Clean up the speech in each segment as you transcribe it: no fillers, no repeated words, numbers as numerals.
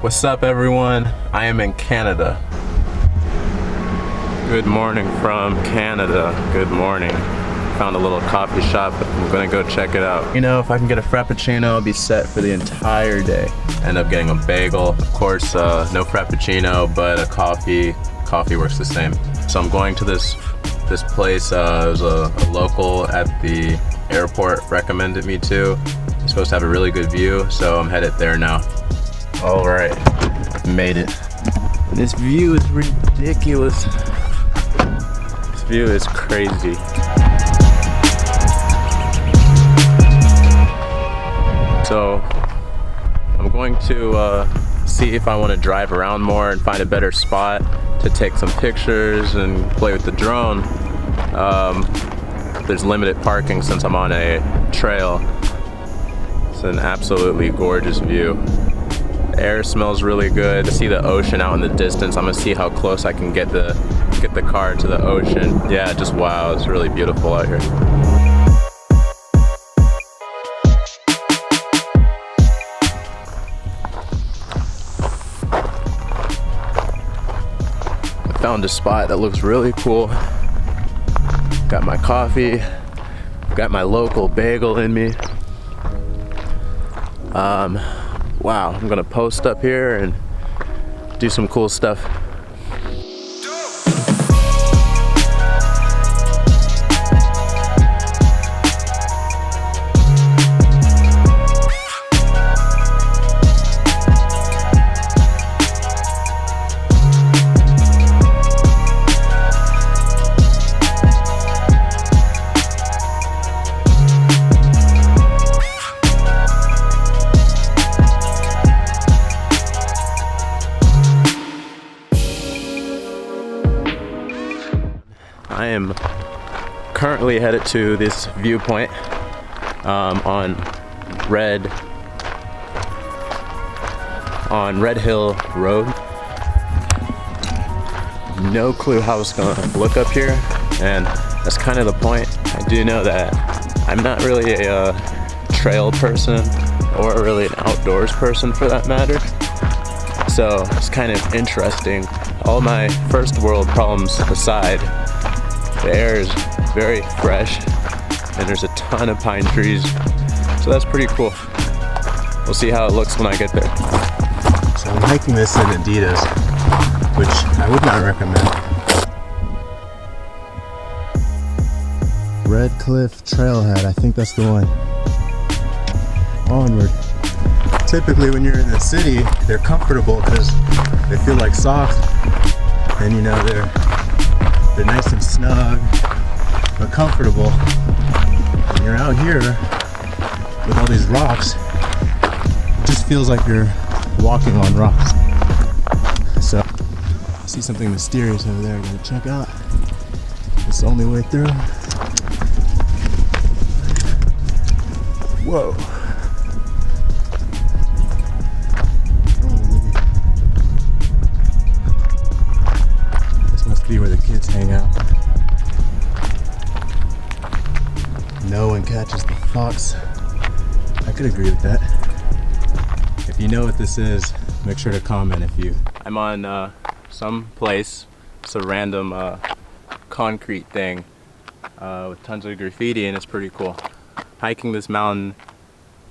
What's up, everyone? I am in Canada. Good morning from Canada. Good morning. Found a little coffee shop. I'm gonna go check it out. You know, if I can get a Frappuccino, I'll be set for the entire day. End up getting a bagel. Of course, no Frappuccino, but a coffee. Coffee works the same. So I'm going to this place. It was a local at the airport recommended me to. It's supposed to have a really good view, so I'm headed there now. All right, made it. This view is ridiculous. This view is crazy. So I'm going to see if I want to drive around more and find a better spot to take some pictures and play with the drone. There's limited parking since I'm on a trail. It's an absolutely gorgeous view. The air smells really good. I see the ocean out in the distance. I'm gonna see how close I can get the car to the ocean. Yeah, just wow, it's really beautiful out here. I found a spot that looks really cool. Got my coffee, got my local bagel in me. Wow, I'm gonna post up here and do some cool stuff. I am currently headed to this viewpoint on Red Hill Road. No clue how it's gonna look up here, and that's kind of the point. I do know that I'm not really a trail person or really an outdoors person for that matter. So it's kind of interesting. All my first world problems aside, the air is very fresh and there's a ton of pine trees, so that's pretty cool. We'll see how it looks when I get there. So I'm hiking this in Adidas, which I would not recommend. Red Cliff Trailhead, I think that's the one. Onward. Typically when you're in the city, they're comfortable because they feel like socks, and you know they're nice and snug, but comfortable. When you're out here with all these rocks, it just feels like you're walking on rocks. So, I see something mysterious over there. I'm gonna check out. It's the only way through. Whoa. Where the kids hang out. No one catches the fox. I could agree with that. If you know what this is, make sure to comment if you. I'm on some place. It's a random concrete thing with tons of graffiti, and it's pretty cool. Hiking this mountain,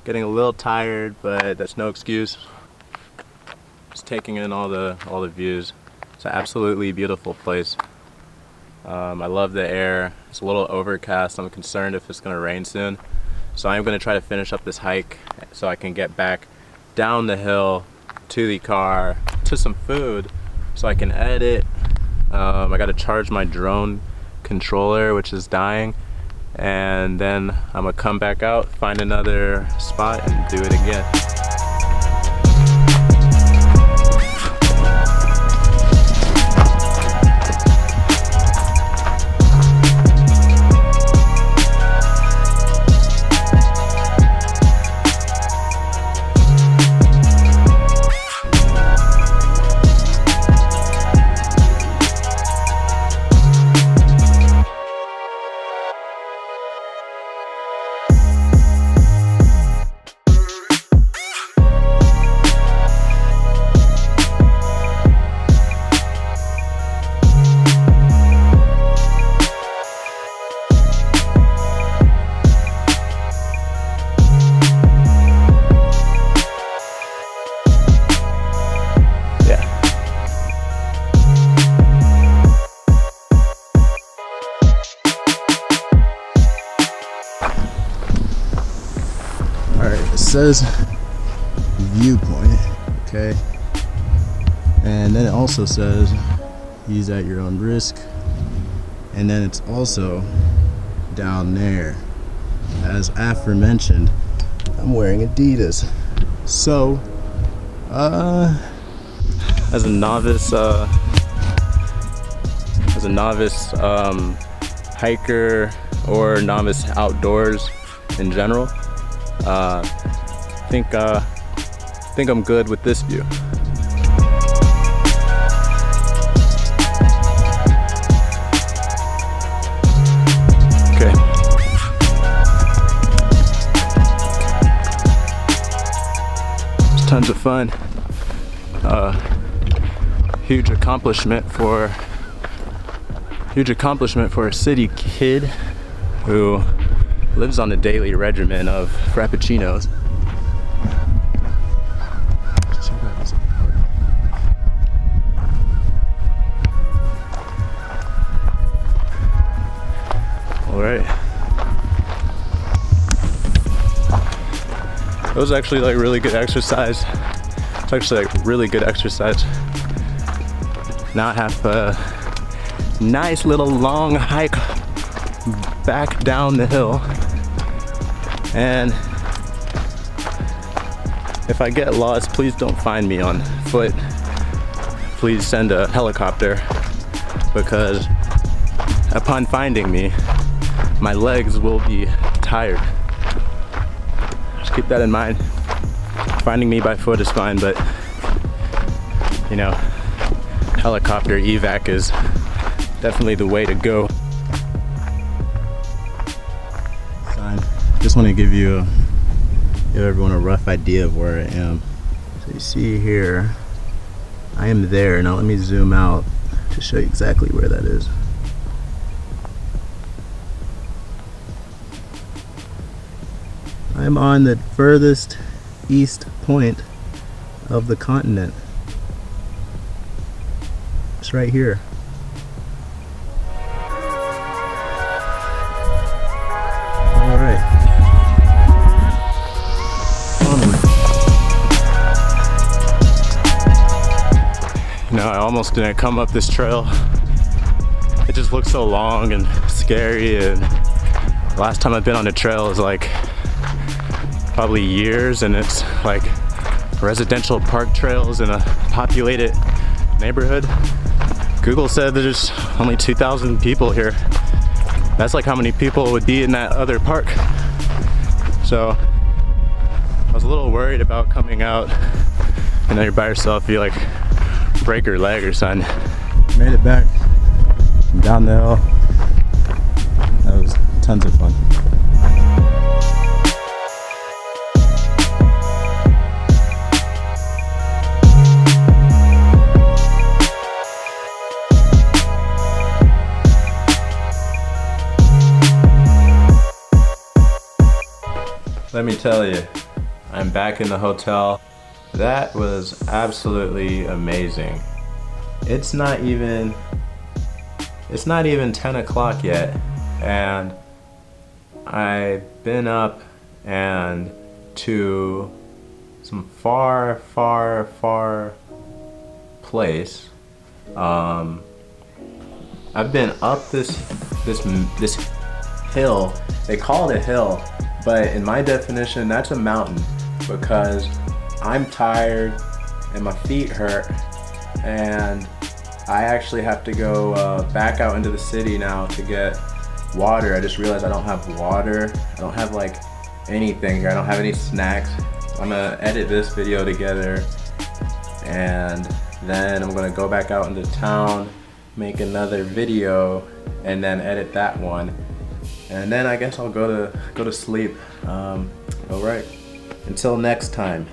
getting a little tired, but that's no excuse. Just taking in all the views. It's an absolutely beautiful place. I love the air. It's a little overcast. I'm concerned if it's gonna rain soon. So I'm gonna try to finish up this hike so I can get back down the hill to the car, to some food, so I can edit. I gotta charge my drone controller, which is dying. And then I'm gonna come back out, find another spot, and do it again. says viewpoint, okay? And then it also says use at your own risk. And then it's also down there, as aforementioned, I'm wearing Adidas. So, as a novice hiker or novice outdoors in general, I think I'm good with this view. Okay. It's tons of fun. Huge accomplishment for a city kid who lives on a daily regimen of frappuccinos. All right. That was actually like really good exercise. It's actually like really good exercise. Now I have a nice little long hike back down the hill, and if I get lost, please don't find me on foot. Please send a helicopter, because upon finding me, my legs will be tired. Just keep that in mind. Finding me by foot is fine, but you know, helicopter evac is definitely the way to go. Sign. Just want to give everyone a rough idea of where I am. So you see here, I am there. Now let me zoom out to show you exactly where that is. I'm on the furthest east point of the continent. It's right here. Alright. You know, I almost didn't come up this trail. It just looks so long and scary, and last time I've been on a trail is like probably years, and it's like residential park trails in a populated neighborhood. Google said there's only 2,000 people here. That's like how many people would be in that other park. So I was a little worried about coming out and then you're by yourself, you like break your leg or something. Made it back down the hill. That was tons of fun. Let me tell you, I'm back in the hotel. That was absolutely amazing. It's not even 10 o'clock yet, and I've been up and to some far place. I've been up this hill. They call it a hill, but in my definition, that's a mountain, because I'm tired and my feet hurt, and I actually have to go back out into the city now to get water. I just realized I don't have water. I don't have like anything here. I don't have any snacks. I'm gonna edit this video together, and then I'm gonna go back out into town, make another video, and then edit that one. And then I guess I'll go to sleep. All right, until next time.